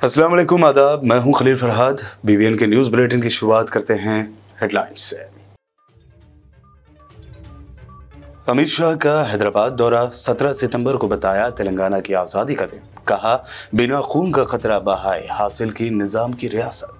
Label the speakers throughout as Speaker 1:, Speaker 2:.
Speaker 1: अस्सलाम वालेकुम, आदाब। मैं हूं खलील फरहाद। बीबीएन के न्यूज़ बुलेटिन की शुरुआत करते हैं हेडलाइंस से। अमित शाह का हैदराबाद दौरा, 17 सितंबर को बताया तेलंगाना की आज़ादी का दिन। कहा, बिना खून का खतरा बहाए हासिल की निज़ाम की रियासत।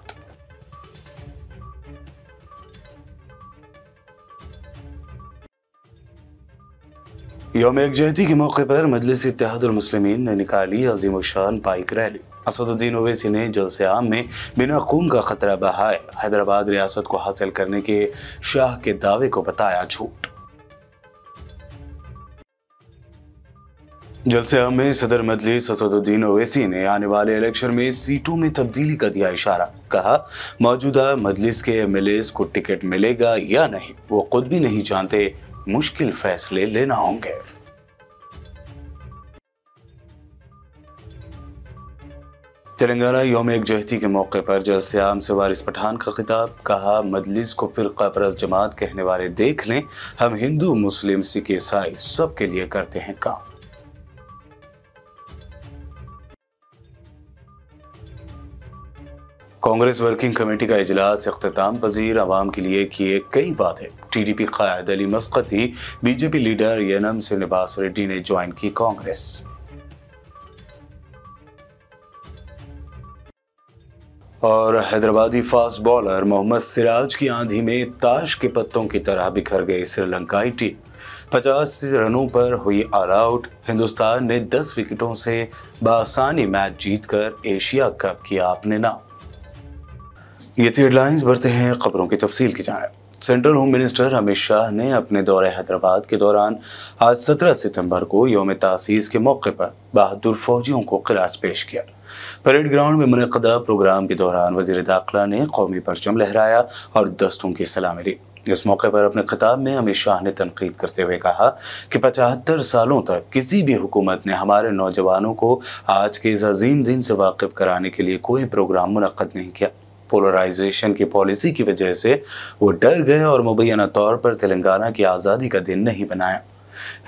Speaker 1: यौम यकजहती के मौके पर मजलिस इत्तेहादुल मुस्लिमीन ने निकाली अजीमुशान बाइक रैली। असदुद्दीन ओवैसी ने जलसे आम में बिना खून का खतरा बहाए हैदराबाद रियासत को हासिल करने के शाह के दावे को बताया झूठ। जलसे आम में सदर मजलिस असदुद्दीन ओवैसी ने आने वाले इलेक्शन में सीटों में तब्दीली का दिया इशारा। कहा, मौजूदा मजलिस के एमएलएस को टिकट मिलेगा या नहीं वो खुद भी नहीं जानते, मुश्किल फैसले लेना होंगे। तेलंगाना यौम यकजहती के मौके पर जलसे आम से वारिस पठान का खिताब। कहा, मजलिस को फिरका परस्त जमात कहने वाले देख लें, हम हिंदू मुस्लिम सिख ईसाई सबके लिए करते हैं काम। कांग्रेस वर्किंग कमेटी का इजलास इख्तिताम पजीर, अवाम के लिए किए कई वादे। टीडीपी कायद अली मस्कती, बीजेपी लीडर यनम श्रीनिवास रेड्डी ने ज्वाइन की कांग्रेस। और हैदराबादी फास्ट बॉलर मोहम्मद सिराज की आंधी में ताश के पत्तों की तरह बिखर गई श्रीलंकाई टीम। 50 रनों पर हुई ऑल आउट। हिंदुस्तान ने 10 विकेटों से बासानी मैच जीतकर एशिया कप किया अपने नाम। ये थी हेडलाइंस। बढ़ते हैं खबरों की तफसील की जानिब। Central home minister Amit Shah ने अपने दौरे हैदराबाद के दौरान आज 17 सितंबर को यौम तासीस के मौके पर बहादुर फौजियों को खिराज पेश किया। परेड ग्राउंड में मुनक़दा प्रोग्राम के दौरान वज़ीर दाखिला ने कौमी परचम लहराया और दस्तों की सलामी ली। इस मौके पर अपने खिताब में अमित शाह ने तनकीद करते हुए कहा कि 75 सालों तक किसी भी हुकूमत ने हमारे नौजवानों को आज के इस अजीम दिन से वाकिफ कराने के लिए कोई प्रोग्राम मुनक़्क़द नहीं किया। पोलराइजेशन की पॉलिसी की वजह से वो डर गए और मुबैना तौर पर तेलंगाना की आज़ादी का दिन नहीं बनाया।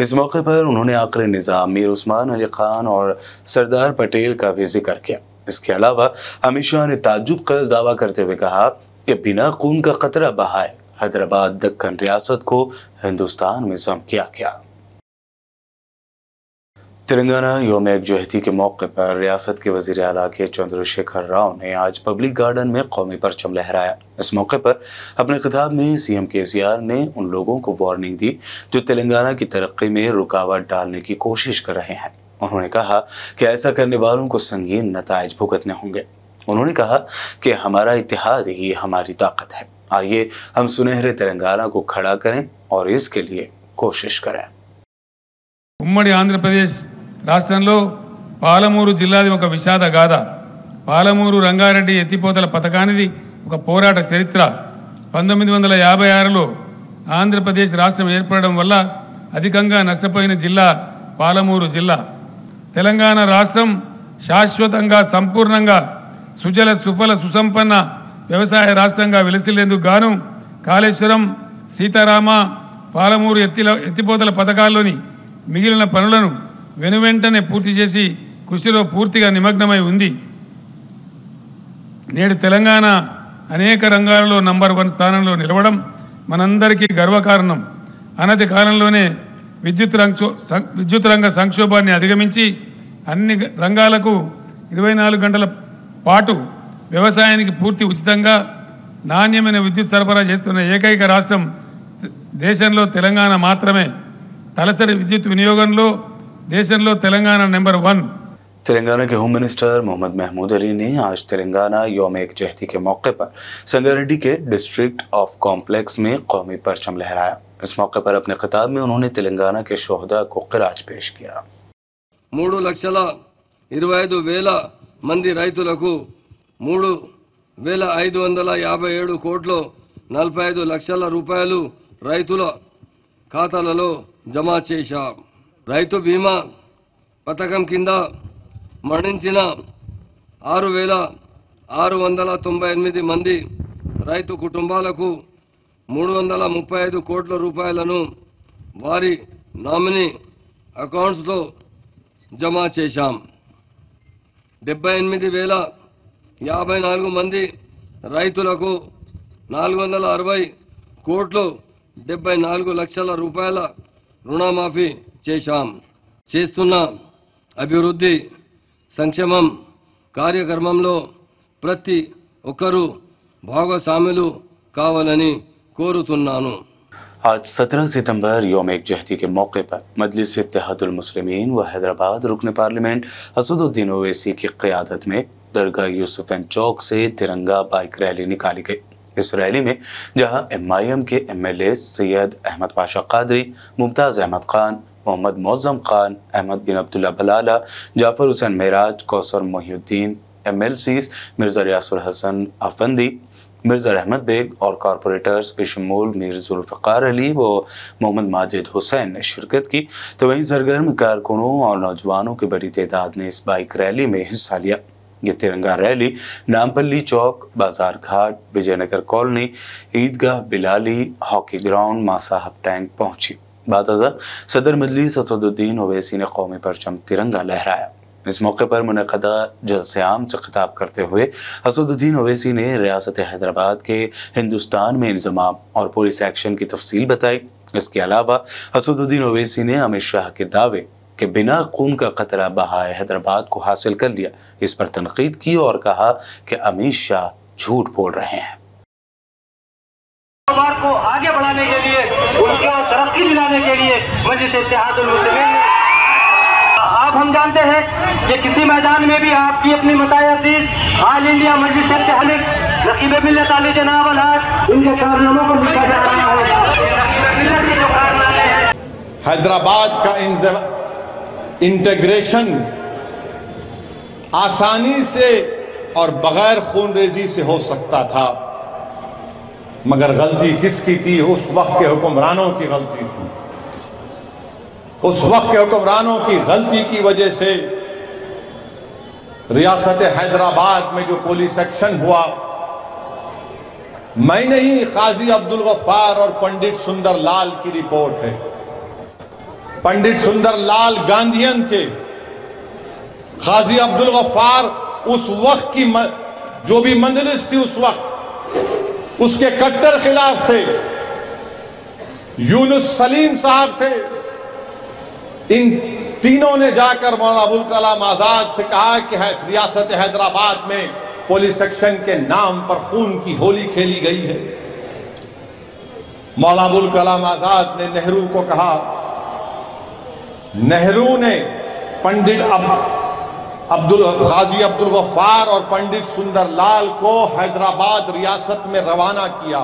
Speaker 1: इस मौके पर उन्होंने आखिरी निज़ाम मीर उस्मान अली खान और सरदार पटेल का भी जिक्र किया। इसके अलावा अमित शाह ने ताज्जुब का दावा करते हुए कहा कि बिना खून का खतरा बहाए हैदराबाद दक्कन रियासत को हिंदुस्तान में जम किया गया। तेलंगाना यौम यकजहती के मौके पर रियासत के वज़ीर आला के चंद्रशेखर राव ने आज पब्लिक गार्डन में कौमी परचम लहराया। इस मौके पर अपने खिताब में सीएम केसीआर ने उन लोगों को वार्निंग दी जो तेलंगाना की तरक्की में रुकावट डालने की कोशिश कर रहे हैं। उन्होंने कहा कि ऐसा करने वालों को संगीन नताइज भुगतने होंगे। उन्होंने कहा कि हमारा इत्तेहाद ही हमारी ताकत है। आइए हम सुनहरे तेलंगाना को खड़ा करें और इसके लिए कोशिश करें।
Speaker 2: ఉమ్మడి ఆంధ్రప్రదేశ్ రాష్ట్రంలో పాలమూరు జిల్లాది ఒక విషాద గాథ. పాలమూరు రంగారెడ్డి ఎత్తిపోతల పథకానిది ఒక పోరాట చరిత్ర. 1956లో ఆంధ్రప్రదేశ్ రాష్ట్రం ఏర్పడడం వల్ల అధికంగా నష్టపోయిన జిల్లా పాలమూరు జిల్లా. తెలంగాణ రాష్ట్రం శాశ్వతంగా సంపూర్ణంగా సుజల సుఫల సుసంపన్న వ్యవసాయ రాష్ట్రంగా వెలిసిల్లేందుకు గాను కాళేశ్వరం, సీతారామ, పాలమూరు ఎత్తిపోతల పథకాల్లోని మిగిలిన పనులను వెనువెంటనే పూర్తి చేసి కృషిలో పూర్తిగా నిమగ్నమై ఉంది. నేడు తెలంగాణ అనేక రంగాలలో నంబర్ 1 స్థానంలో నిలవడం మనందరికీ గర్వకారణం. అనతి కాలంలోనే విద్యుత్ రంగ సంక్షోభాన్ని అధిగమించి అన్ని రంగాలకు 24 గంటల పాటు వ్యవసాయానికి పూర్తి ఉచితంగా నాణ్యమైన విద్యుత్ సరఫరా చేస్తున్న ఏకైక రాష్ట్రం దేశంలో తెలంగాణ మాత్రమే. తలసరి విద్యుత్ వినియోగంలో దేశంలో తెలంగాణ నెంబర్ 1।
Speaker 1: तेलंगाना के होम मिनिस्टर मोहम्मद महमूद अली ने आज तेलंगाना यौम यकजहती के मौके पर संगारेड्डी के डिस्ट्रिक्ट ऑफ कॉम्प्लेक्स में कौमी परचम लहराया। इस मौके पर अपने खिताब में उन्होंने तेलंगाना के शोहदा को खिराज पेश किया।
Speaker 3: 3,25,000 మంది రైతులకు 3,557 కోట్లు 45 లక్షల రూపాయలు రైతుల ఖాతాలలో జమ చేశాం. రైతు బీమా పథకం కింద మరణించిన 6,698 మంది రైతు కుటుంబాలకు 335 కోట్ల రూపాయలను వారి నామినీ అకౌంట్స్లో జమ చేశాం. 78,000 54 మంది రైతులకు 460 కోట్లు 74 లక్షల రూపాయల రుణమాఫీ చేస్తున్న అభివృద్ధి సంక్షేమం కార్యక్రమంలో ప్రతి ఒక్కరూ భాగస్వాములు కావాలని కోరుతున్నాను।
Speaker 1: आज 17 सितंबर योम एकजहती के मौके पर मजलिस इत्तेहादुल मुस्लिमीन व हैदराबाद रुकन पार्लियामेंट असदुद्दीन ओवैसी की क़यादत में दरगाह यूसुफैन चौक से तिरंगा बाइक रैली निकाली गई। इस रैली में जहां MIM के MLA सैयद अहमद पाशा कादरी, मुमताज़ अहमद खान, मोहम्मद मौज़म खान, अहमद बिन अब्दुल्ला बलाला, जाफर हुसैन मेराज, कौसर मोहिउद्दीन, MLCs मिर्ज़ा रियासुल हसन अफंदी, मिर्ज़ा अहमद बेग और कॉरपोरेटर्स बेशमूल मीर जुल्फ़िकार अली व मोहम्मद माजिद हुसैन ने शिरकत की, तो वहीं सरगर्म कारकुनों और नौजवानों की बड़ी तादाद ने इस बाइक रैली में हिस्सा लिया। ये तिरंगा रैली नामपल्ली चौक, बाजार घाट, विजयनगर कॉलोनी, ईदगाह बिलाली, हॉकी ग्राउंड, मां साहब टैंक पहुंची। बातज़ा सदर मजलिस असदुद्दीन ओवैसी ने कौमी परचम तिरंगा लहराया। इस मौके पर मुनक़दा जलसे आम से खिताब करते हुए असदुद्दीन ओवैसी ने रियासत हैदराबाद के हिंदुस्तान में इंज़माम और पुलिस एक्शन की तफसील बताई। इसके अलावा असदुद्दीन ओवैसी ने अमित शाह के दावे कि बिना खून का कतरा बहाए हैदराबाद को हासिल कर लिया, इस पर तनकीद की और कहा कि अमित शाह झूठ बोल रहे हैं।
Speaker 4: को आगे बढ़ाने के लिए, उनको तरक्की दिलाने के लिए मजलिस इत्तेहादुल मुस्लिमीन ने, आप हम जानते हैं कि किसी मैदान में भी आपकी अपनी मतायातीस ऑल इंडिया मजलिस इत्तेहाद रकीब मिल्लत अली जनाब अलहाज इनके कारनामों को लिखा जा रहा है।
Speaker 5: हैदराबाद का इंटीग्रेशन आसानी से और बगैर खून रेजी से हो सकता था, मगर गलती किसकी थी? उस वक्त के हुक्मरानों की गलती थी। उस वक्त के हुक्मरानों की गलती की वजह से रियासत हैदराबाद में जो पुलिस एक्शन हुआ, मैं नहीं, काजी अब्दुल गफ्फार और पंडित सुंदरलाल की रिपोर्ट है। पंडित सुंदरलाल गांधीयन थे। काजी अब्दुल गफ्फार उस वक्त की जो भी मंजलिस थी उस वक्त उसके कट्टर खिलाफ थे। यूनुस सलीम साहब थे। इन तीनों ने जाकर मौलाना अबुल कलाम आजाद से कहा कि रियासत हैदराबाद में पुलिस एक्शन के नाम पर खून की होली खेली गई है। मौलाना अबुल कलाम आजाद ने नेहरू को कहा, नेहरू ने पंडित काजी अब्दुल गफ्फार और पंडित सुंदरलाल को हैदराबाद रियासत में रवाना किया,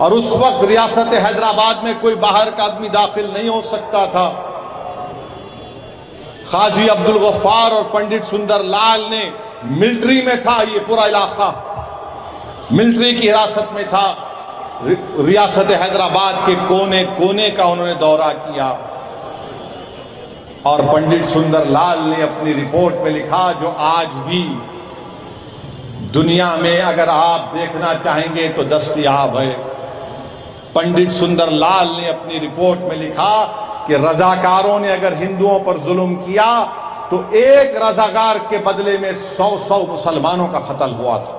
Speaker 5: और उस वक्त रियासत हैदराबाद में कोई बाहर का आदमी दाखिल नहीं हो सकता था। काजी अब्दुल गफ्फार और पंडित सुंदरलाल ने मिलिट्री में था, ये पूरा इलाका मिलिट्री की हिरासत में था। रियासत हैदराबाद के कोने कोने का उन्होंने दौरा किया, और पंडित सुंदरलाल ने अपनी रिपोर्ट में लिखा, जो आज भी दुनिया में अगर आप देखना चाहेंगे तो दस्तयाब है। पंडित सुंदरलाल ने अपनी रिपोर्ट में लिखा कि रजाकारों ने अगर हिंदुओं पर जुल्म किया तो एक रजाकार के बदले में 100 मुसलमानों का कत्ल हुआ था।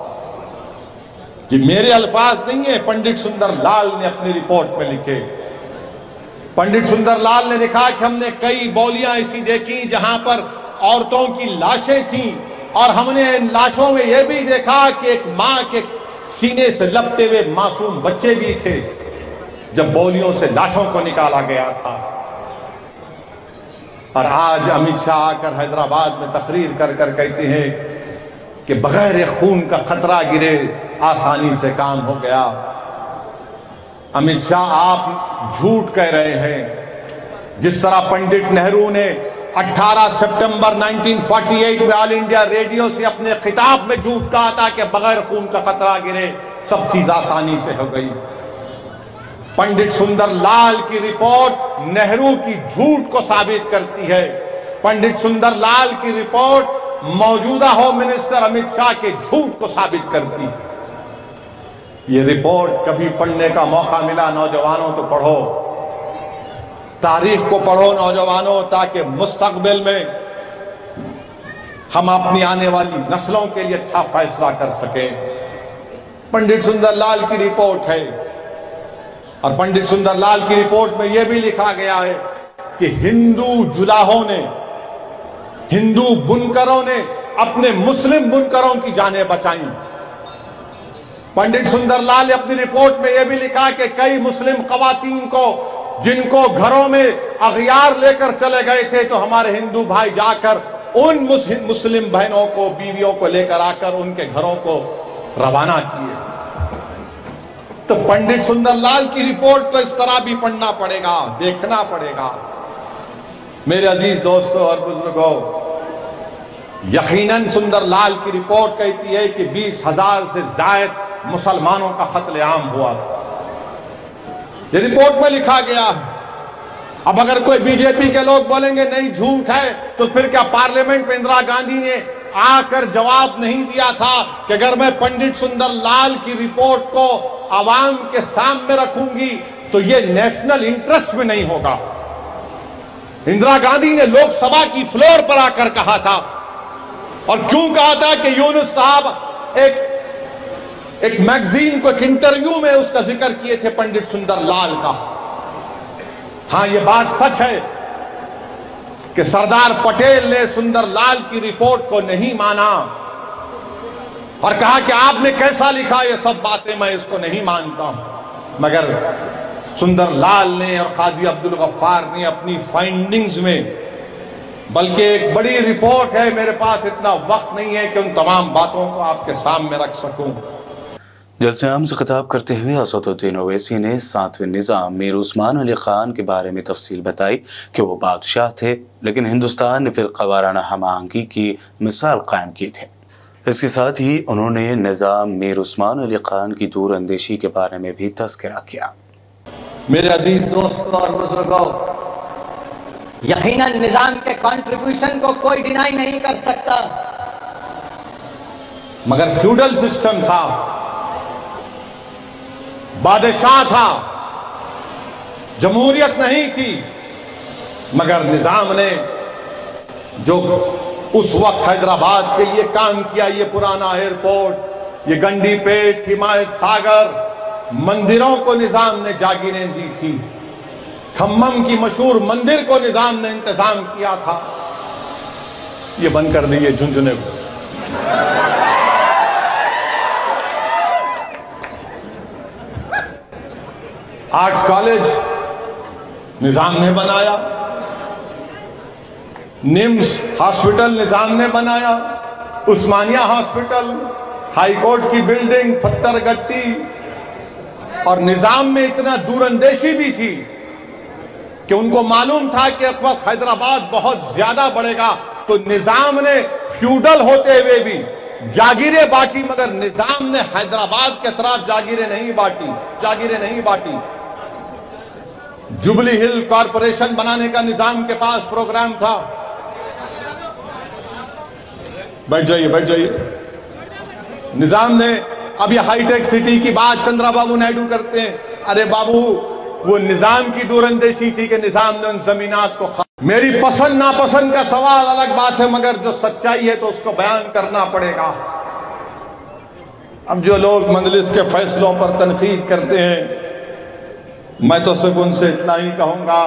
Speaker 5: कि मेरे अल्फाज नहीं है, पंडित सुंदरलाल ने अपनी रिपोर्ट में लिखे। पंडित सुंदरलाल ने लिखा कि हमने कई बौलियां ऐसी देखी जहां पर औरतों की लाशें थीं, और हमने इन लाशों में यह भी देखा कि एक मां के सीने से लपटे हुए मासूम बच्चे भी थे जब बौलियों से लाशों को निकाला गया था। और आज अमित शाह आकर हैदराबाद में तकरीर कर कर कहते हैं कि बगैर खून का खतरा गिरे आसानी से काम हो गया। अमित शाह, आप झूठ कह रहे हैं। जिस तरह पंडित नेहरू ने 18 सितंबर 1948 में ऑल इंडिया रेडियो से अपने खिताब में झूठ कहा था कि बगैर खून का खतरा गिरे, सब चीज आसानी से हो गई। पंडित सुंदरलाल की रिपोर्ट नेहरू की झूठ को साबित करती है। पंडित सुंदरलाल की रिपोर्ट मौजूदा होम मिनिस्टर अमित शाह के झूठ को साबित करती है। ये रिपोर्ट कभी पढ़ने का मौका मिला नौजवानों तो पढ़ो, तारीख को पढ़ो नौजवानों, ताकि मुस्तकबिल में हम अपनी आने वाली नस्लों के लिए अच्छा फैसला कर सकें। पंडित सुंदरलाल की रिपोर्ट है और पंडित सुंदरलाल की रिपोर्ट में यह भी लिखा गया है कि हिंदू जुलाहों ने, हिंदू बुनकरों ने अपने मुस्लिम बुनकरों की जानें बचाई। पंडित सुंदरलाल ने अपनी रिपोर्ट में यह भी लिखा कि कई मुस्लिम खवातीन को, जिनको घरों में अगयार लेकर चले गए थे, तो हमारे हिंदू भाई जाकर उन मुस्लिम बहनों को, बीवियों को लेकर आकर उनके घरों को रवाना किए। तो पंडित सुंदरलाल की रिपोर्ट को इस तरह भी पढ़ना पड़ेगा, देखना पड़ेगा। मेरे अजीज दोस्तों और बुजुर्गों, यकीनन सुंदरलाल की रिपोर्ट कहती है कि 20,000 से ज्यादा मुसलमानों का कत्लेआम हुआ था। ये रिपोर्ट में लिखा गया है। अब अगर कोई बीजेपी के लोग बोलेंगे नहीं झूठ है, तो फिर क्या पार्लियामेंट में इंदिरा गांधी ने आकर जवाब नहीं दिया था कि अगर मैं पंडित सुंदरलाल की रिपोर्ट को आवाम के सामने रखूंगी तो यह नेशनल इंटरेस्ट में नहीं होगा। इंदिरा गांधी ने लोकसभा की फ्लोर पर आकर कहा था, और क्यों कहा था कि यूनुस साहब एक मैगजीन को, एक इंटरव्यू में उसका जिक्र किए थे पंडित सुंदरलाल का। हां, यह बात सच है कि सरदार पटेल ने सुंदरलाल की रिपोर्ट को नहीं माना और कहा कि आपने कैसा लिखा, ये सब बातें मैं इसको नहीं मानता हूं। मगर सुंदरलाल ने और काजी अब्दुल गफ्फार ने अपनी फाइंडिंग्स में, बल्कि एक बड़ी रिपोर्ट है, मेरे पास इतना वक्त नहीं है कि उन तमाम बातों को आपके सामने रख सकूं।
Speaker 1: जलसे आम से खिताब करते हुए असदुद्दीन ओवैसी ने 7वें निज़ाम मीर उस्मान अली खान के बारे में तफसील बताई कि वो बादशाह थे, लेकिन हिंदुस्तान ने फिरकावाराना हमाहंगी की मिसाल कायम की थी। इसके साथ ही उन्होंने निज़ाम मीर उस्मान अली खान की दूर अंदेशी के बारे में भी तज़किरा किया।
Speaker 6: मेरे अजीज दोस्तों और बुजुर्गों, यकीनन निजाम के कंट्रीब्यूशन को कोई डिनाई नहीं कर सकता,
Speaker 5: मगर फ्यूडल सिस्टम था, बादशाह था, जमहूरियत नहीं थी। मगर निजाम ने जो उस वक्त हैदराबाद के लिए काम किया, ये पुराना एयरपोर्ट, ये गंडीपेट, हिमायत सागर, मंदिरों को निजाम ने जागीरें दी थी। खम्मम की मशहूर मंदिर को निजाम ने इंतजाम किया था। ये बंद कर दिए झुंझुने को। आर्ट्स कॉलेज निजाम ने बनाया, निम्स हॉस्पिटल निजाम ने बनाया, उस्मानिया हॉस्पिटल, हाई कोर्ट की बिल्डिंग, पत्थर गट्टी। और निजाम में इतना दूरंदेशी भी थी कि उनको मालूम था कि इस वक्त हैदराबाद बहुत ज्यादा बढ़ेगा, तो निजाम ने फ्यूडल होते हुए भी जागीरें बांटी, मगर निजाम ने हैदराबाद के तरफ जागीरें नहीं बांटी। जुबली हिल कॉरपोरेशन बनाने का निजाम के पास प्रोग्राम था। बैठ जाइए। निजाम ने, अब ये हाईटेक सिटी की बात चंद्रबाबू नायडू करते हैं। अरे बाबू, वो निजाम की दूरंदेशी थी कि निजाम ने उन जमीनात को मेरी पसंद नापसंद का सवाल अलग बात है, मगर जो सच्चाई है तो उसको बयान करना पड़ेगा। अब जो लोग मजलिस के फैसलों पर तनकीद करते हैं, मैं तो सिर्फ उनसे इतना ही कहूंगा,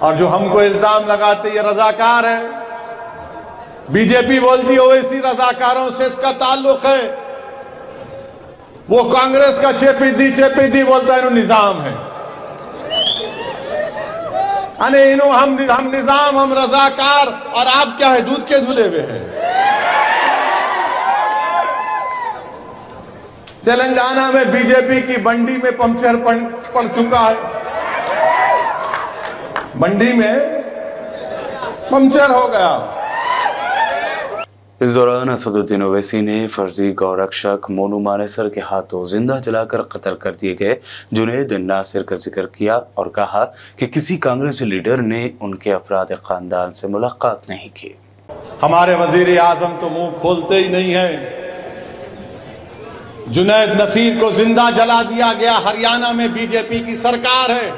Speaker 5: और जो हमको इल्जाम लगाते ये रजाकार है, बीजेपी बोलती है ओवैसी रजाकारों से इसका ताल्लुक है, वो कांग्रेस का चेपीदी बोलता है निजाम है। अरे इन्हों हम निजाम, हम रजाकार, और आप क्या है, दूध के धुले हुए हैं। तेलंगाना में बीजेपी की बंडी में पंचर पड़ चुका है, बंडी में पंचर हो गया।
Speaker 1: इस दौरान असदुद्दीन ओवैसी ने फर्जी गौरक्षक मोनू मानेसर के हाथों जिंदा जलाकर कत्ल कर दिए गए जुनैद नासिर का जिक्र किया और कहा कि किसी कांग्रेसी लीडर ने उनके अफराद खानदान से मुलाकात नहीं की।
Speaker 5: हमारे वजीर आजम तो मुंह खोलते ही नहीं है। जुनैद नसीर को जिंदा जला दिया गया, हरियाणा में बीजेपी की सरकार है।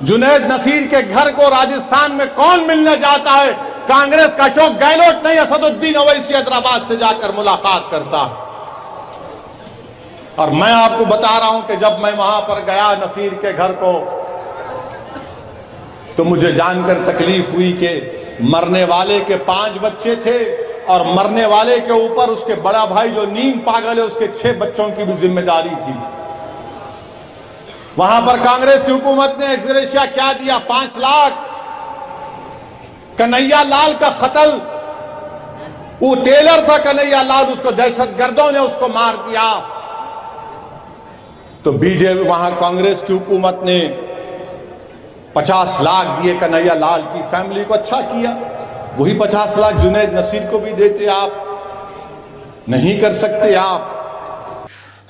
Speaker 5: जुनैद नसीर के घर को राजस्थान में कौन मिलने जाता है? कांग्रेस का अशोक गहलोत नहीं, असदुद्दीन ओवैसी हैदराबाद से जाकर मुलाकात करता। और मैं आपको बता रहा हूं कि जब मैं वहां पर गया नसीर के घर को, तो मुझे जानकर तकलीफ हुई कि मरने वाले के 5 बच्चे थे और मरने वाले के ऊपर उसके बड़ा भाई जो नींद पागल है उसके 6 बच्चों की भी जिम्मेदारी थी। वहां पर कांग्रेस की हुकूमत ने एक्स ग्रेशिया क्या दिया? 5 लाख। कन्हैया लाल का कत्ल, वो टेलर था कन्हैया लाल, उसको दहशतगर्दों ने उसको मार दिया। तो बीजेपी वहां कांग्रेस की हुकूमत ने 50 लाख दिए कन्हैया लाल की फैमिली को। अच्छा किया, वही 50 लाख जुनैद नसीर को भी देते। आप नहीं कर सकते। आप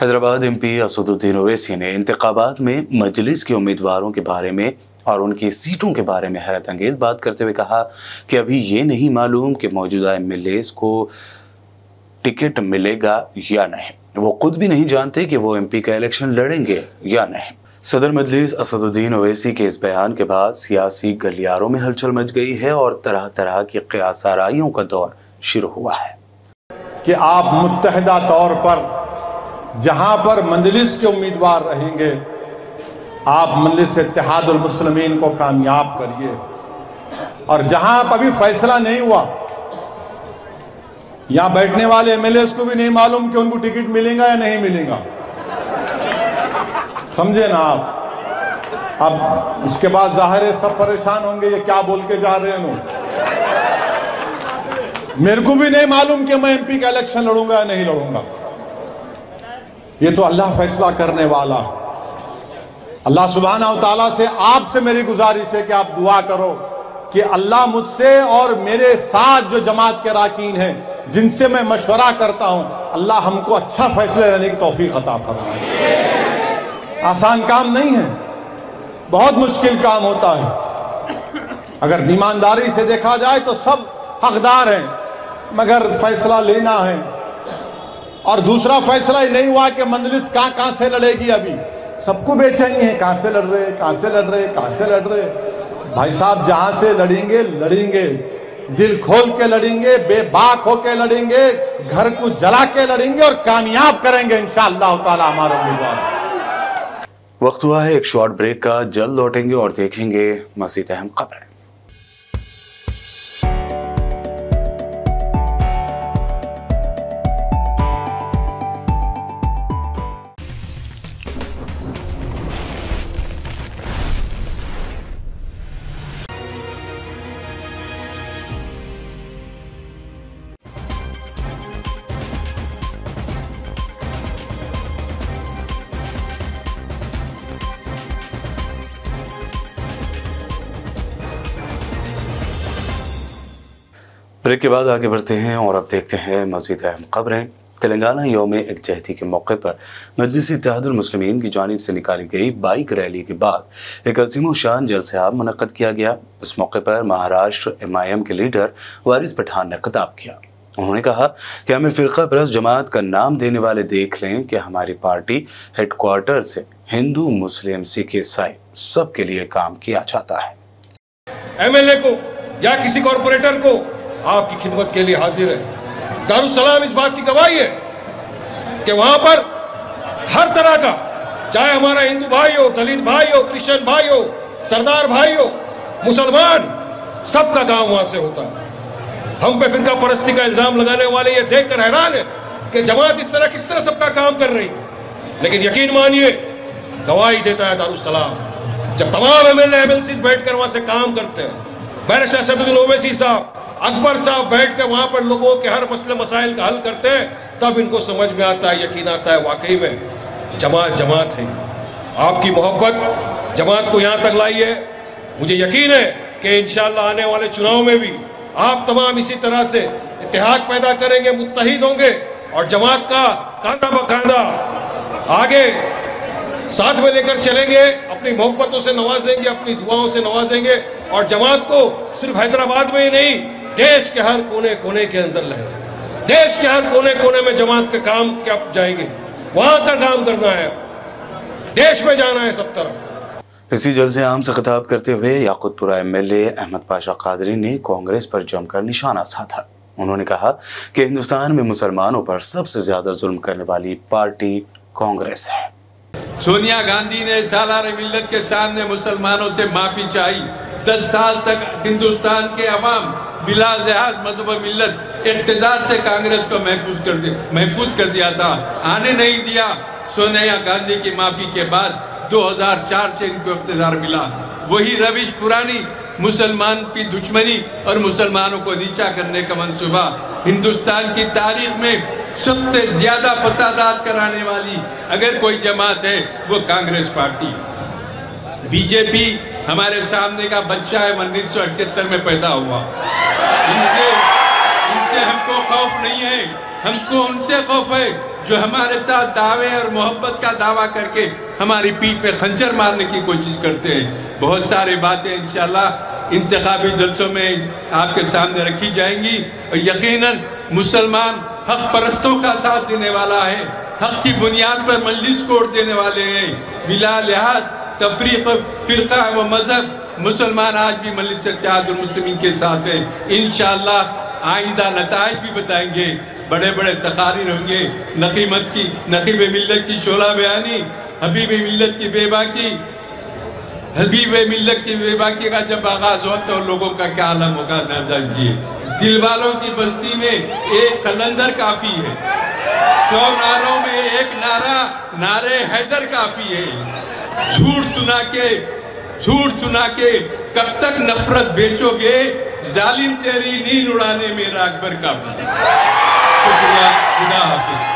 Speaker 1: हैदराबाद एमपी असदुद्दीन ओवैसी ने इंतखाबात में मजलिस के उम्मीदवारों के बारे में और उनकी सीटों के बारे में हैरत अंगेज बात करते हुए कहा कि अभी ये नहीं मालूम कि मौजूदा एमएलएस को टिकट मिलेगा या नहीं। वो खुद भी नहीं जानते कि वो एमपी का इलेक्शन लड़ेंगे या नहीं। सदर मजलिस असदुद्दीन ओवैसी के इस बयान के बाद सियासी गलियारों में हलचल मच गई है और तरह तरह की क़यासाराइयों का दौर शुरू हुआ है
Speaker 5: कि आप मुत्तहिदा तौर पर जहां पर मजलिस के उम्मीदवार रहेंगे, आप मजलिस इत्तेहादुल मुस्लिमीन को कामयाब करिए। और जहां अभी फैसला नहीं हुआ, यहां बैठने वाले एमएलए को भी नहीं मालूम कि उनको टिकट मिलेगा या नहीं मिलेगा। समझे ना आप? अब इसके बाद जाहिर है सब परेशान होंगे, ये क्या बोल के जा रहे हैं लोग। मेरे को भी नहीं मालूम कि मैं एमपी का इलेक्शन लड़ूंगा या नहीं लड़ूंगा। ये तो अल्लाह फैसला करने वाला। अल्लाह सुब्हानहू व तआला से आपसे मेरी गुजारिश है कि आप दुआ करो कि अल्लाह मुझसे और मेरे साथ जो जमात के अरकान हैं, जिनसे मैं मशवरा करता हूं, अल्लाह हमको अच्छा फैसला लेने की तौफीक अता फरमाए। आसान काम नहीं है, बहुत मुश्किल काम होता है। अगर ईमानदारी से देखा जाए तो सब हकदार हैं, मगर फैसला लेना है। और दूसरा फैसला ही नहीं हुआ कि मजलिस कहां से लड़ेगी। अभी सबको बेचैनी है, कहां से लड़ रहे, कहां से लड़ रहे, कहां से लड़ रहे। भाई साहब, जहां से लड़ेंगे लड़ेंगे, दिल खोल के लड़ेंगे, बेबाक होके लड़ेंगे, घर को जला के लड़ेंगे और कामयाब करेंगे इंशाअल्लाह ताला हमारा उम्मीदवार।
Speaker 1: वक्त हुआ है एक शॉर्ट ब्रेक का। जल्द लौटेंगे और देखेंगे मज़ीद अहम खबरें। ब्रेक के बाद आगे बढ़ते हैं और अब देखते हैं मज़ीद अहम खबरें। तेलंगाना यौम यकजहती के मौके पर मजलिस इत्तेहादुल मुस्लिमीन की जानिब से निकाली गई बाइक रैली के बाद एक अज़ीम शान जलसा मुनक़्क़द किया गया। इस मौके पर महाराष्ट्र MIM के लीडर वारिस पठान ने खिताब किया। उन्होंने कहा कि हमें फ़िरक़ा परस्त जमात का नाम देने वाले देख लें कि हमारी पार्टी हेडक्वार्टर से हिंदू, मुस्लिम, सिख, ईसाई सबके लिए काम किया जाता है।
Speaker 7: MLA को या किसी कॉरपोरेटर को आपकी खिदमत के लिए हाजिर है। दारुस्सलाम इस बात की गवाही है कि वहां पर हर तरह का, चाहे हमारा हिंदू भाई हो, दलित भाई हो, क्रिश्चियन भाई हो, सरदार भाई हो, मुसलमान, सबका काम वहां से होता है। हम पे फिरका परस्ती का इल्जाम लगाने वाले ये देखकर हैरान है कि जमात इस तरह किस तरह सबका काम कर रही, लेकिन यकीन मानिए गवाही देता है दारुस्सलाम। जब तमाम MLA MLCs बैठकर वहां से काम करते हैं, बैरिस्टर असदुद्दीन ओवैसी साहब, अकबर साहब बैठ कर वहां पर लोगों के हर मसले मसाइल का हल करते हैं, तब इनको समझ में आता है, यकीन आता है वाकई में जमात जमात है। आपकी मोहब्बत जमात को यहाँ तक लाई है। मुझे यकीन है कि इंशाअल्लाह आने वाले चुनाव में भी आप तमाम इसी तरह से इत्तेहाद पैदा करेंगे, मुत्तहिद होंगे और जमात का कांधा ब कांधा आगे साथ में लेकर चलेंगे, अपनी मोहब्बतों से नवाजेंगे, अपनी दुआओं से नवाजेंगे और जमात को सिर्फ हैदराबाद में ही नहीं, देश के हर कोने कोने के अंदर लहराएंगे। देश के हर कोने कोने में जमात के काम क्या जाएंगे, वहां का काम करना है, देश में जाना है सब तरफ।
Speaker 1: इसी जलसे आम से खिताब करते हुए याकूतपुरा एमएलए अहमद पाशा कादरी ने कांग्रेस पर जमकर निशाना साधा। उन्होंने कहा कि हिंदुस्तान में मुसलमानों पर सबसे ज्यादा जुल्म करने वाली पार्टी कांग्रेस है।
Speaker 8: सोनिया गांधी ने सालारे मिल्लत के सामने मुसलमानों से माफी चाही। 10 साल तक हिंदुस्तान के अवाम बिला लिहाज मजहब मिल्लत इक़्तिदार से कांग्रेस को महफूज कर दिया था, आने नहीं दिया। सोनिया गांधी की माफी के बाद 2004 से इनको इक़्तिदार मिला। वही रविश पुरानी मुसलमान की दुश्मनी और मुसलमानों को नीचा करने का मंसूबा हिंदुस्तान की तारीख में सबसे ज्यादा फसादात कराने वाली अगर कोई जमात है वो कांग्रेस पार्टी। बीजेपी हमारे सामने का बच्चा है, 1978 में पैदा हुआ। इनसे हमको खौफ नहीं है, हमको उनसे खौफ है जो हमारे साथ दावे और मोहब्बत का दावा करके हमारी पीठ पे खंजर मारने की कोशिश करते हैं। बहुत सारी बातें इंशाल्लाह इंतखाबी जलसों में आपके सामने रखी जाएंगी और यकीनन मुसलमान हक परस्तों का साथ देने वाला है, हक की बुनियाद पर मजलिस कोड देने वाले हैं। बिला लिहाज तफरीक फिरका व मजहब मुसलमान आज भी मजलिस इत्तेहादुल मुस्लिमीन के साथ है। इंशाअल्लाह आइंदा नताइज भी बताएंगे, बड़े बड़े तकारीर होंगे। नकीब मिल्लत की शोला बयानी, हबीब मिल्लत की बेबाकी, हबीब मिल्लत की बेबाकी का जब आगाज हो तो लोगों का क्या आलम होगा अंदाजा कीजिए। दिल वालों की बस्ती में एक कलंदर काफी है, 100 नारों में एक नारे हैदर काफी है। झूठ सुना के कब तक नफरत बेचोगे, जालिम तेरी नींद उड़ाने मेरा अकबर काफी। शुक्रिया, खुदा हाफिज।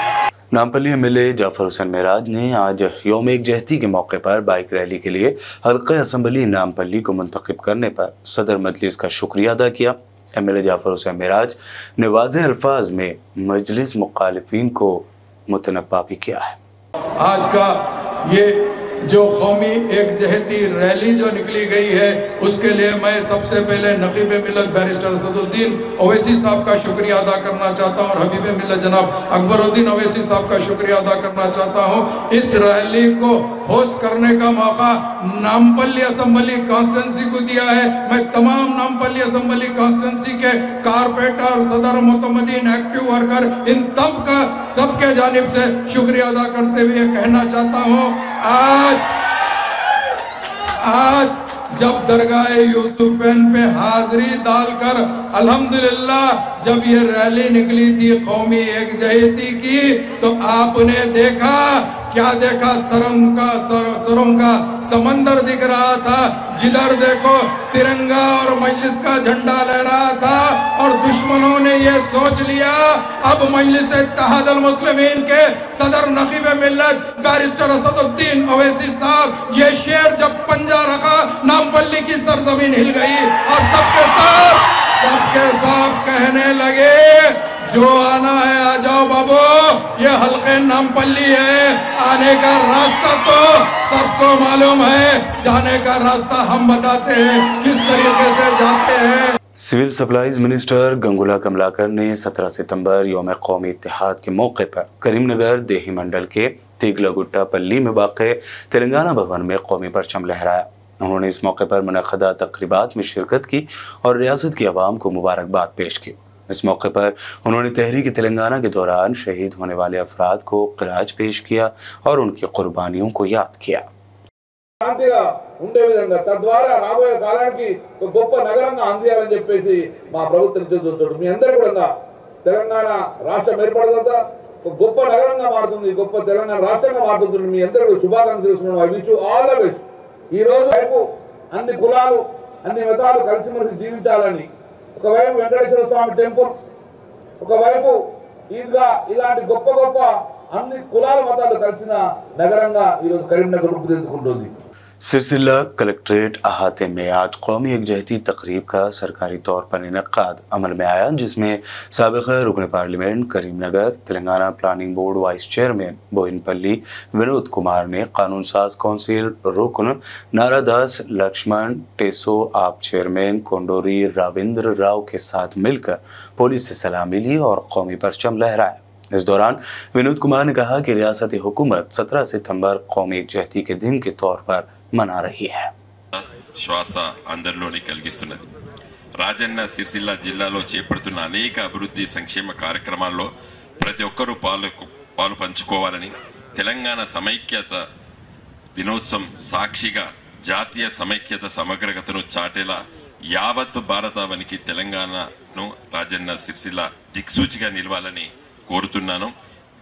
Speaker 1: नामपल्ली एमएलए जाफर हुसैन मेराज ने आज यौम एकजहती के मौके पर बाइक रैली के लिए हल्का असम्बली नामपल्ली को मुंतखब करने पर सदर मजलिस का शुक्रिया अदा किया। एमएलए जाफर हुसैन मेराज ने वाज़ेह अल्फाज में मजलिस मुखालिफिन को मुतनब्बा भी किया है।
Speaker 9: आज का ये जो कौमी एकजहती रैली जो निकली गई है उसके लिए मैं सबसे पहले नकीब मिल्लत बैरिस्टर असदुद्दीन ओवैसी साहब का शुक्रिया अदा करना चाहता हूँ और हबीब मिल्लत जनाब अकबरुद्दीन ओवैसी साहब का शुक्रिया अदा करना चाहता हूँ। इस रैली को होस्ट करने का मौका नामपल्ली असम्बली कॉन्स्टिट्यूंसी को दिया है। मैं तमाम नामपल्ली असम्बली कॉन्स्टिट्यूंसी के कारपोरेटर, सदर, मुतमदीन, एक्टिव वर्कर, इन सबके जानिब से शुक्रिया अदा करते हुए कहना चाहता हूँ आज जब दरगाह यूसुफैन पे हाजिरी डालकर अल्हम्दुलिल्लाह जब ये रैली निकली थी कौमी एकजहती की, तो आपने देखा क्या देखा, सरों का समंदर दिख रहा था। जिधर देखो तिरंगा और मजलिस का झंडा लहरा था और दुश्मनों ने ये सोच लिया अब मजलिस इत्तेहादुल मुस्लिमीन के सदर नकीब मिल्लत बैरिस्टर असदुद्दीन ओवैसी साहब ये शेर जब पंजा रखा नामपल्ली की सरजमीन हिल गई और सबके साथ कहने लगे जो आना है आ जाओ बाबू, ये हल्के नामपल्ली है, आने का रास्ता तो सबको मालूम है, जाने का रास्ता हम बताते हैं किस तरीके से जाते हैं।
Speaker 1: Civil supplies minister Gangula Kamalakar ने 17 सितंबर यौम कौमी इत्तेहाद के मौके पर करीमनगर देही मंडल के तिगलगुट्टा पल्ली में वाक़े तेलंगाना भवन में कौमी परचम लहराया। उन्होंने इस मौके पर मुनक़दा तक़रीबात में शिरकत की और रियासत की आवाम को मुबारकबाद पेश की। इस मौके पर उन्होंने तहरीक तेलंगाना के दौरान शहीद होने वाले अफराद को ख़िराज पेश किया और उनकी कुर्बानियों को याद किया।
Speaker 10: తద్వారా రాబోయే కాలానికి ఒక గొప్ప నగరంగా అందియాలని చెప్పేసి మా ప్రభుత్వం చూస్తుంది। మీ అందరూ కూడా తెలంగాణ రాష్ట్రం ఏర్పడదంత ఒక గొప్ప నగరంగా మారుతుంది, గొప్ప తెలంగాణ రాష్ట్రంగా మారుతుంది। మీ అందరూ శుభాకాంక్షలు తెలుసుకున్నాం। I wish you all the best. ఈ రోజు వైపు అన్ని కులాలు అన్ని మతాలు కలిసిమెలిసి జీవించాలని, ఒకవైపు వెంకటేశ్వర స్వామి టెంపుల్, ఒకవైపు ఈద్గా, ఇలాంటి గొప్ప గొప్ప అన్ని కులాల మతాలు కలిసిన నగరంగా ఈరోజు కరీంనగర్ రూపుదిద్దుకుంటుంది।
Speaker 1: सिरसिल्ला कलेक्ट्रेट अहाते में आज कौमी एकजहती तकरीब का सरकारी तौर पर इनेकाद अमल में आया, जिसमें साबिक़ रुकन parliament Karimnagar Telangana planning board vice chairman Boinapalli Vinod Kumar ने कानून साज कौंसिल रुकन नारादास लक्ष्मण टेसो आप चेयरमैन कोंडोरी राविंद्र राव के साथ मिलकर पुलिस से सलामी ली और कौमी परचम लहराया। इस दौरान विनोद कुमार ने कहा कि रियासती हुकूमत 17 सितंबर कौमी एकजहती के दिन के तौर पर मना रही है।
Speaker 11: శ్వాస అందరిలోని కలిగిస్తున్నది। రాజన్న సిరిసిల్ల జిల్లాలో చేపడుతున్న అనేక అభివృద్ధి సంక్షేమ కార్యక్రమాల్లో ప్రతి ఒక్కరూ పాలు పంచుకోవాలని తెలంగాణ సమైక్యత దినోత్సవం సాక్షిగా జాతీయ సమైక్యత సమగ్రతను చాటేలా యావత్ భారతావనికి తెలంగాణను రాజన్న సిరిసిల్ల దిక్సూచిగా నిలవాలని కోరుతున్నాను।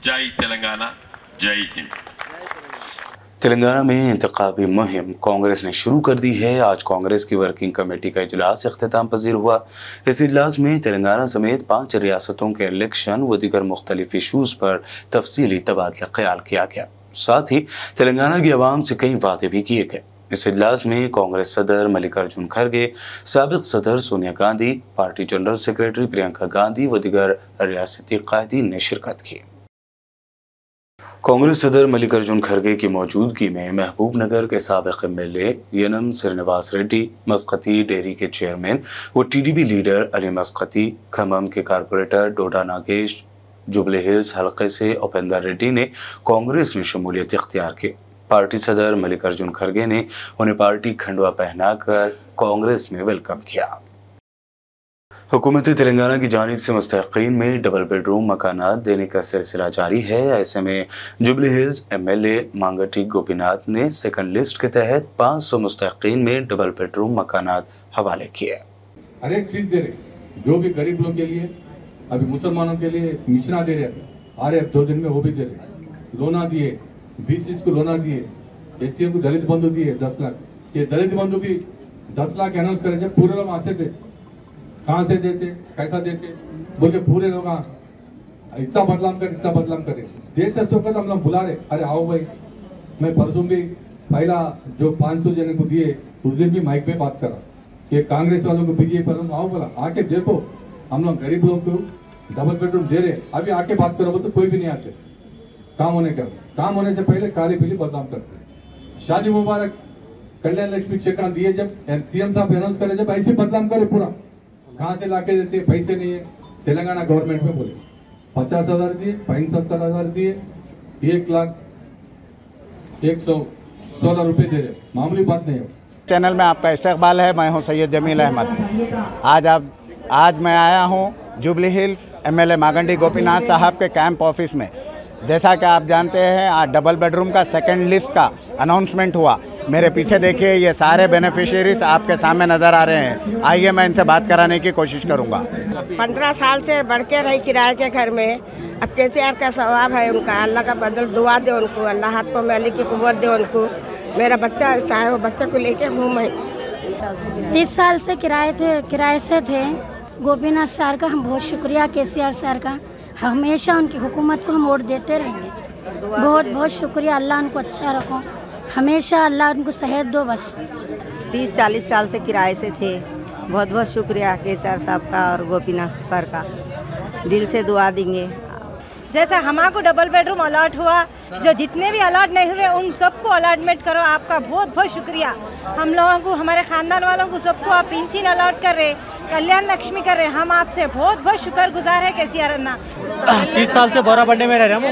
Speaker 11: జై తెలంగాణ, జై హింద్।
Speaker 1: तेलंगाना में इंतखाबी मुहिम कांग्रेस ने शुरू कर दी है। आज कांग्रेस की वर्किंग कमेटी का इजलास इख्तिताम पजीर हुआ। इस इजलास में तेलंगाना समेत 5 रियासतों के इलेक्शन व दीगर मुख्तलिफ इशूज़ पर तफसीली तबादला ख्याल किया गया। साथ ही तेलंगाना की आवाम से कई वादे भी किए गए। इस इजलास में कांग्रेस सदर मल्लिकार्जुन खड़गे, साबिक सदर Sonia Gandhi, party general secretary Priyanka Gandhi व दीगर रियासती कायदीन ने शिरकत की। कांग्रेस सदर मल्लिकार्जुन खड़गे की मौजूदगी में महबूब नगर के साबिक एमएलए यनम श्रीनिवास रेड्डी, मस्कती डेयरी के चेयरमैन व टीडीपी लीडर अली मस्कती, खम्मम के कारपोरेटर डोडा नागेश, जुबली हिल्स हलके से उपेंद्र रेड्डी ने कांग्रेस में शमूलियत इख्तियार की। पार्टी सदर मल्लिकार्जुन खड़गे ने उन्हें पार्टी खंडवा पहनाकर कांग्रेस में वेलकम किया। हुकूमत तेलंगाना की जानिब से मुस्तहिकीन में डबल बेडरूम मकानात देने का सिलसिला जारी है। ऐसे में जुबली हिल्स एमएलए मांगटी गोपीनाथ ने सेकंड लिस्ट के तहत 500 मुस्तहिकीन में डबल बेडरूम मकानात हवाले किए।
Speaker 9: हर एक चीज दे रहे, जो भी गरीब लोग के लिए, अभी मुसलमानों के लिए मिशना दे रहे, आ रहे 2 दिन में वो भी दे रहे, लोना दिए, 20 को लोना दिए, एससीएम को दलित बंधु दिए 10 लाख। ये दलित बंधु भी 10 लाख अनाउंस करें, जब पूरे लोग आसे थे, कहाँ से देते, कैसा देते बोल के पूरे लोग इतना बदलाम करे। देश से होकर हम लोग बुला रहे, अरे आओ भाई। मैं परसों भी पहला जो 500 जन को दिए उस दिन भी माइक पे बात करा कि कांग्रेस वालों को बीजेपी पर आओ, बोला आके देखो हम लोग गरीब लोगों को डबल बेडरूम दे रहे, अभी आके बात करो तो कोई भी नहीं आते। काम होने से पहले काली पीली बदनाम करते। शादी मुबारक, कल्याण लक्ष्मी चेक दिए, जब सीएम साहब अनाउंस करे, जब ऐसे बदनाम करे पूरा, कहाँ से लाके देते, पैसे नहीं है। तेलंगाना गवर्नमेंट में बोले 50,000 दिए, 75,000 दिए, 1,116 रुपए दे रहे, मामूली बात नहीं है।
Speaker 6: चैनल में आपका इस्तकबाल है। मैं हूं सैयद जमील अहमद। आज मैं आया हूं जुबली हिल्स एमएलए मागंडी गोपीनाथ साहब के कैंप ऑफिस में। जैसा कि आप जानते हैं, आज डबल बेडरूम का सेकंड लिस्ट का अनाउंसमेंट हुआ। मेरे पीछे देखिए, ये सारे बेनिफिशियरीज आपके सामने नज़र आ रहे हैं। आइए मैं इनसे बात कराने की कोशिश करूंगा।
Speaker 12: 15 साल से बढ़ के रही किराए के घर में। अब केसीआर का सवाब है उनका, अल्लाह का बदल दुआ दे उनको, अल्लाह हाथ पर मैली की कुव्वत दे उनको। मेरा बच्चा ऐसा है, वो बच्चे को लेके हूँ मैं।
Speaker 13: 30 साल से किराए से थे। गोपीनाथ सर का हम बहुत शुक्रिया, केसीआर सर का, हमेशा उनकी हुकूमत को हम वोट देते रहेंगे। बहुत बहुत शुक्रिया, अल्लाह उनको अच्छा रखो, हमेशा अल्लाह उनको सेहत दो। बस
Speaker 14: 30-40 साल से किराए से थे। बहुत बहुत शुक्रिया केसीआर साहब का और गोपीनाथ सर का, दिल से दुआ देंगे।
Speaker 15: जैसे हमारे को डबल बेडरूम अलॉट हुआ, जो जितने भी अलॉट नहीं हुए उन सबको अलॉटमेंट करो। आपका बहुत बहुत शुक्रिया। हम लोगों को, हमारे खानदान वालों को सबको आप पेंशन अलॉट कर रहे, कल्याण लक्ष्मी कर रहे। हम आपसे बहुत बहुत शुक्रगुजार है केसीआर अन्ना।
Speaker 16: 30 साल से बोराबंडे में रह रहे हम,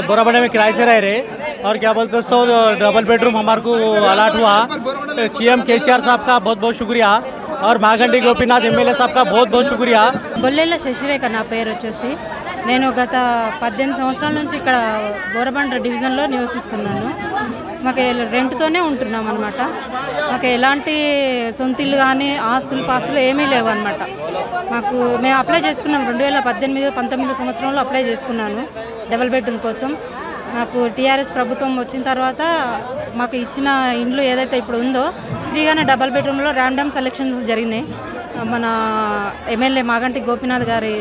Speaker 16: बोराबंडे में किराए से रह रहे और क्या बोलते हैं, 100 डबल बेडरूम हमारे को अलॉट हुआ। सीएम केसीआर साहब का बहुत बहुत शुक्रिया और मागंडी गोपीनाथ एमएलए साहब का बहुत बहुत शुक्रिया।
Speaker 17: గొల్లెల శశిరేఖ నా పేరు వచ్చేసి, నేను గత 18 సంవత్సరాల నుంచి ఇక్కడ బోరబండ డివిజన్లో నివసిస్తున్నాను. మాకు రెంట్తోనే ఉంటున్నాం అనమాట. మాకు ఎలాంటి సొంత ఇల్లు కానీ ఆస్తులు పాస్తులు ఏమీ లేవు అనమాట. మేము అప్లై చేసుకున్నాం 2018-19 సంవత్సరంలో అప్లై చేసుకున్నాను డబుల్ బెడ్రూమ్ కోసం. మాకు టీఆర్ఎస్ ప్రభుత్వం వచ్చిన తర్వాత మాకు ఇచ్చిన ఇండ్లు ఏదైతే ఇప్పుడు ఉందో ఫ్రీగానే డబల్ బెడ్రూమ్లో ర్యాండమ్ సెలెక్షన్స్ జరిగినాయి. మన ఎమ్మెల్యే మాగంటి గోపీనాథ్ గారి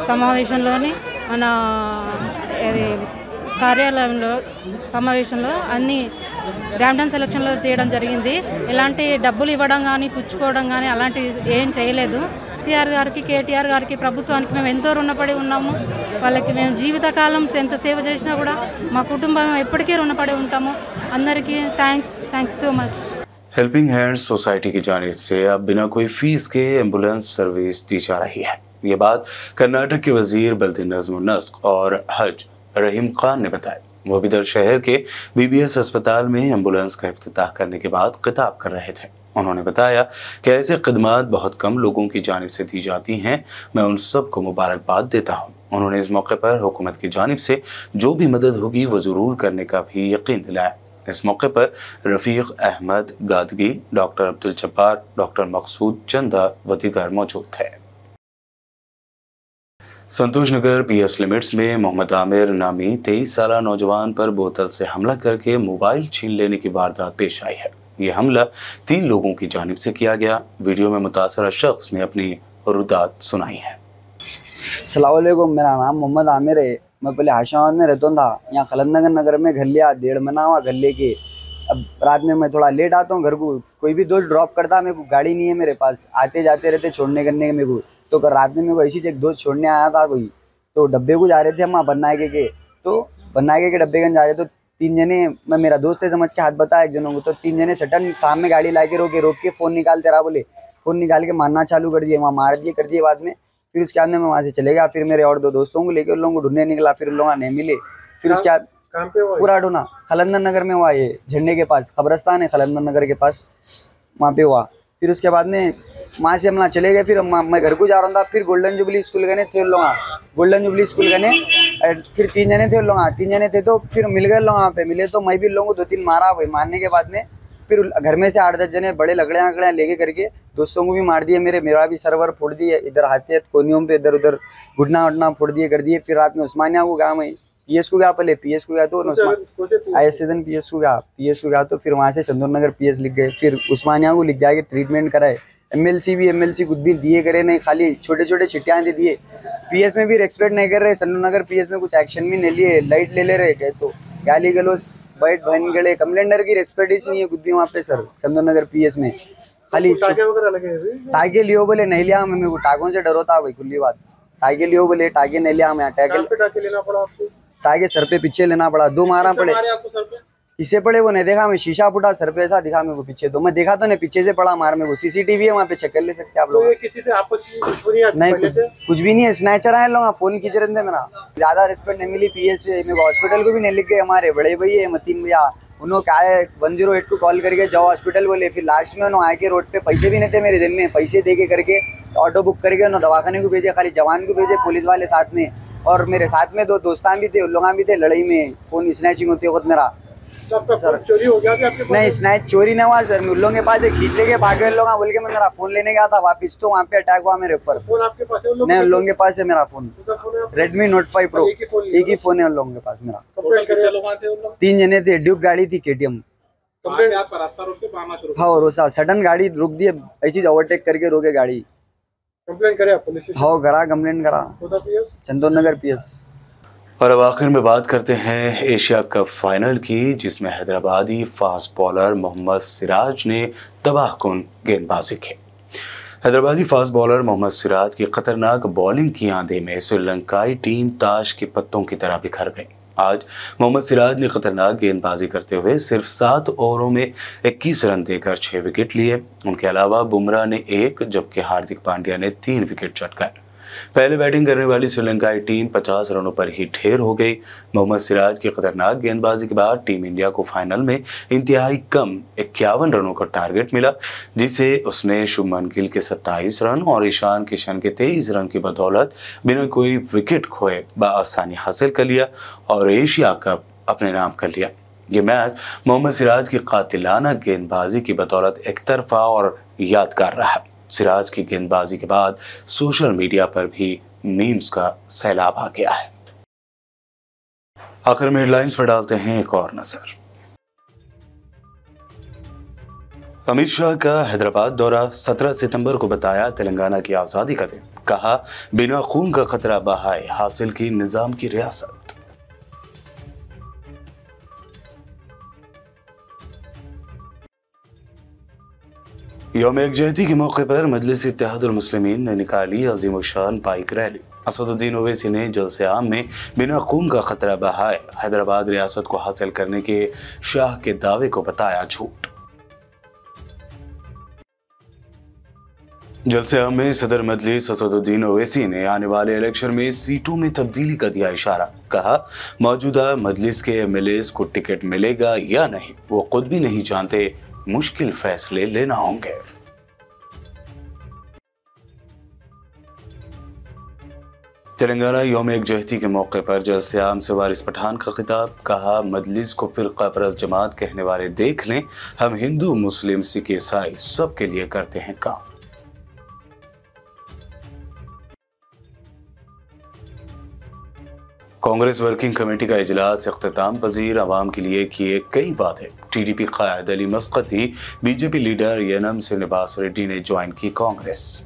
Speaker 17: సమావేశంలోని, మన కార్యాలయంలో సమావేశంలో అన్ని ర్యాండమ్ సెలక్షన్లో తీయడం జరిగింది. ఎలాంటి డబ్బులు ఇవ్వడం కానీ పుచ్చుకోవడం కానీ అలాంటివి ఏం చేయలేదు. కేసీఆర్ గారికి, కేటీఆర్ గారికి, ప్రభుత్వానికి మేము ఎంతో రుణపడి ఉన్నాము. వాళ్ళకి మేము జీవితకాలం ఎంత సేవ చేసినా కూడా మా కుటుంబం ఎప్పటికీ రుణపడి ఉంటాము. అందరికీ thanks so much.
Speaker 1: Helping hands society की जानिब से अब बिना कोई फीस के एम्बुलेंस सर्विस दी जा रही है। ये बात कर्नाटक के वजीर बल्दी नज़्म नस्क और हज रहीम खान ने बताया। वो बिदर शहर के BBS अस्पताल में एम्बुलेंस का इफ्तिताह करने के बाद खिताब कर रहे थे। उन्होंने बताया कि ऐसे खदमात बहुत कम लोगों की जानिब से दी जाती हैं। मैं उन सब को मुबारकबाद देता हूँ। उन्होंने इस मौके पर हुकूमत की जानिब से जो भी मदद होगी वो ज़रूर करने का भी यकीन दिलाया। इस मौके पर रफ़ीक अहमद गादगी, डॉक्टर अब्दुल जब्बार, डॉक्टर मकसूद चंदा व दीगर मौजूद थे। संतोष नगर PS लिमिट्स में मोहम्मद आमिर नामी 23 साला नौजवान पर बोतल से हमला करके मोबाइल छीन लेने की वारदात पेश आई है। ये हमला 3 लोगों की जानिब से किया गया। वीडियो में मुतासरा शख्स ने अपनी रुदात सुनाई है।
Speaker 18: अस्सलाम वालेकुम, मेरा नाम मोहम्मद आमिर है। मैं पहले हाशाबाद में रहता था। यहाँ खलंदनगर नगर में घर लिया, 1.5 महीना हुआ घर लेके। अब रात में मैं थोड़ा लेट आता हूँ घर को, कोई भी दोस्त ड्रॉप करता, मेरे को गाड़ी नहीं है मेरे पास, आते जाते रहते छोड़ने करने मेरे को। तो रात में मेरे को ऐसी एक दोस्त छोड़ने आया था कोई, तो डब्बे को जा रहे थे हम बनाए के, तो बनाए के डब्बे जान जा रहे। तो 3 जने, मैं मेरा दोस्त है समझ के हाथ बताया एक जनों को, तो 3 जने सटन सामने गाड़ी ला के रोक के फ़ोन निकालते रहा। बोले फ़ोन निकाल के मारना चालू कर दिए, वहाँ मार दिए कर दिए बाद में। फिर उसके बाद में मैं वहाँ से चले गया। फिर मेरे और 2 दोस्तों को लेकर उन लोगों को ढूंढने निकला, फिर उन लोगों नहीं मिले। फिर उसके बाद पूरा ढूंढा, खलंदर नगर में हुआ, ये झंडे के पास कब्रस्तान है खलंदर नगर के पास, वहाँ पे हुआ। फिर उसके बाद में वहाँ से हम चले गए। फिर मैं घर को जा रहा था। फिर गोल्डन जुबली स्कूल गए थे उन लोग, गोल्डन जुबली स्कूल गए। फिर 3 जने थे उन लोग, 3 जने थे। तो फिर मिल गए लोग वहाँ पे, मिले तो मैं भी लोगों को 2-3 मारा। वही मारने के बाद में फिर घर में से 8-10 जने बड़े लकड़ियाँ लेके करके दोस्तों को भी मार दिए। मेरा भी सर्वर फोड़ दिए, इधर हाथ कोनियों पे इधर उधर घुटना वुटना फोड़ दिए कर दिए। फिर रात में उस्मानिया को गया, मैं PS को गया, पहले PS को गया तो ISN PS को गया तो फिर वहाँ से चंदौर नगर PS लिख गए। फिर उस्मानिया को लिख जाके ट्रीटमेंट कराए। MLC कुछ भी दिए करे नहीं, खाली छोटे छोटे चिट्ठियाँ दे दिए। PS में भी रेस्पेक्ट नहीं कर रहे, चंदौर नगर PS में कुछ एक्शन भी नहीं लिए, लाइट ले रहे गए। तो गाली गलोच बैठ बहन गड़े, कंप्लेंडर की रेस्पेक्ट ही नहीं है कुछ भी वहाँ पे सर चंदौर नगर PS में। खाली टाके लियो बोले नहीं लिया, मेरे को टाकों से डर होता भाई, खुली बात। टाके लियो बोले टाके नहीं लिया, मैं टाके लेना पड़ा आपको, टाके सर पे पीछे लेना पड़ा, 2 मारा पड़े। किसे पड़े वो नहीं देखा, मैं शीशा फूटा सर पे ऐसा दिखा मेरे को पीछे, तो मैं देखा तो नहीं, पीछे से पड़ा मार मेरे को। CCTV है वहाँ पे, चेक कर ले सकते आप लोग।
Speaker 4: किसी से आपस में
Speaker 18: नहीं, कुछ भी नहीं है, स्नैचर आए लोग, फोन खींच रहे थे मेरा। ज्यादा रिस्पेक्ट नहीं मिली PS से, मेरे को हॉस्पिटल को भी नहीं लिख गए। हमारे बड़े भैया मतीन भैया, उन्होंने क्या है 108 को कॉल करके जाओ हॉस्पिटल बोले। फिर लास्ट में उन्होंने आके रोड पे, पैसे भी नहीं थे मेरे दिन में, पैसे दे के करके ऑटो बुक करके उन्होंने दवाखाने को भेजे, खाली जवान को भेजे, पुलिस वाले साथ में। और मेरे साथ में 2 दोस्तान भी थे, उन लोग भी थे। लड़ाई में फ़ोन स्नैचिंग होती है खुद मेरा।
Speaker 4: सर चोरी हो गया आपके पास?
Speaker 18: नहीं, स्नैच चोरी नहीं हुआ सर, उन लोगों के पास खींच लेके भागे लोग बोल के। मैं मेरा फ़ोन लेने गया था वापस, तो वहाँ पे अटैक हुआ मेरे ऊपर।
Speaker 4: फोन आपके पास है?
Speaker 18: नहीं, उन लोगों के पास है मेरा फ़ोन, Redmi Note 5 Pro, एक ही फ़ोन है उन लोगों के पास मेरा। 3 जने थे, ड्यूक गाड़ी थी KTM। हाँ, रोसा सडन गाड़ी रुक दी, ऐसी ओवरटेक करके रोके गाड़ी।
Speaker 4: कंप्लेंट करे पुलिस स्टेशन?
Speaker 18: हाँ करा, कंप्लेंट करा चंदौर नगर PS।
Speaker 1: और अब आखिर में बात करते हैं एशिया कप फाइनल की, जिसमें हैदराबादी फास्ट बॉलर मोहम्मद सिराज ने तबाहकुन गेंदबाजी की। हैदराबादी फास्ट बॉलर मोहम्मद सिराज की खतरनाक बॉलिंग की आंधी में श्रीलंकाई टीम ताश के पत्तों की तरह बिखर गई। आज मोहम्मद सिराज ने खतरनाक गेंदबाजी करते हुए सिर्फ 7 ओवरों में 21 रन देकर 6 विकेट लिए। उनके अलावा बुमराह ने 1 जबकि हार्दिक पांड्या ने 3 विकेट चटकाए। पहले बैटिंग करने वाली श्रीलंकाई टीम 50 रनों पर ही ढेर हो गई। मोहम्मद सिराज की खतरनाक गेंदबाजी के बाद टीम इंडिया को फाइनल में इंतहाई कम 51 रनों का टारगेट मिला, जिसे उसने शुभमन गिल के 27 रन और ईशान किशन के 23 रन की बदौलत बिना कोई विकेट खोए बआसानी हासिल कर लिया और एशिया कप अपने नाम कर लिया। ये मैच मोहम्मद सिराज की कातिलाना गेंदबाजी की बदौलत एक तरफा और यादगार रहा। सिराज की गेंदबाजी के बाद सोशल मीडिया पर भी मीम्स का सैलाब आ गया है। आखिर में हेडलाइंस पर डालते हैं एक और नजर। अमित शाह का हैदराबाद दौरा, 17 सितंबर को बताया तेलंगाना की आजादी का दिन। कहा बिना खून का खतरा बहाए हासिल की निजाम की रियासत। यौम यकजहती के मौके पर मजलिस इत्तेहादुल मुस्लिमीन ने निकाली अजीमुशान बाइक रैली। असदुद्दीन ओवैसी ने जलसे आम में बिना खून का खतरा बहाए हैदराबाद रियासत को हासिल करने के शाह के दावे को बताया झूठ। जलसे में सदर मजलिस असदुद्दीन ओवैसी ने आने वाले इलेक्शन में सीटों में तब्दीली का दिया इशारा। कहा, मौजूदा मजलिस के एमएलएस को टिकट मिलेगा या नहीं वो खुद भी नहीं जानते, मुश्किल फैसले लेना होंगे। तेलंगाना यौम एकजहती के मौके पर जलसे-आम से वारिस पठान का खिताब। कहा, मजलिस को फिरका परस्त जमात कहने वाले देख लें, हम हिंदू मुस्लिम सिख ईसाई सबके लिए करते हैं काम। कांग्रेस वर्किंग कमेटी का इजलास इख्तिताम पजीर, अवाम के लिए किए कई वादे। टीडीपी कायद अली मस्कती, बीजेपी लीडर यनम श्रीनिवास रेड्डी ने ज्वाइन की कांग्रेस।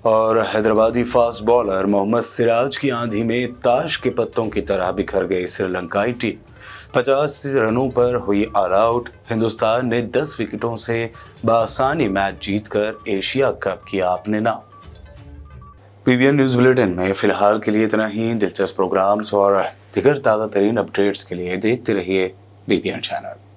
Speaker 1: और हैदराबादी फास्ट बॉलर मोहम्मद सिराज की आंधी में ताश के पत्तों की तरह बिखर गई श्रीलंकाई टीम। 50 रनों पर हुई ऑल आउट। हिंदुस्तान ने 10 विकेटों से बआसानी मैच जीतकर एशिया कप किया अपने नाम। पीबीएन न्यूज बुलेटिन में फिलहाल के लिए इतना ही। दिलचस्प प्रोग्राम्स और दिगर ताज़ा तरीन अपडेट्स के लिए देखते रहिए पीबीएन चैनल।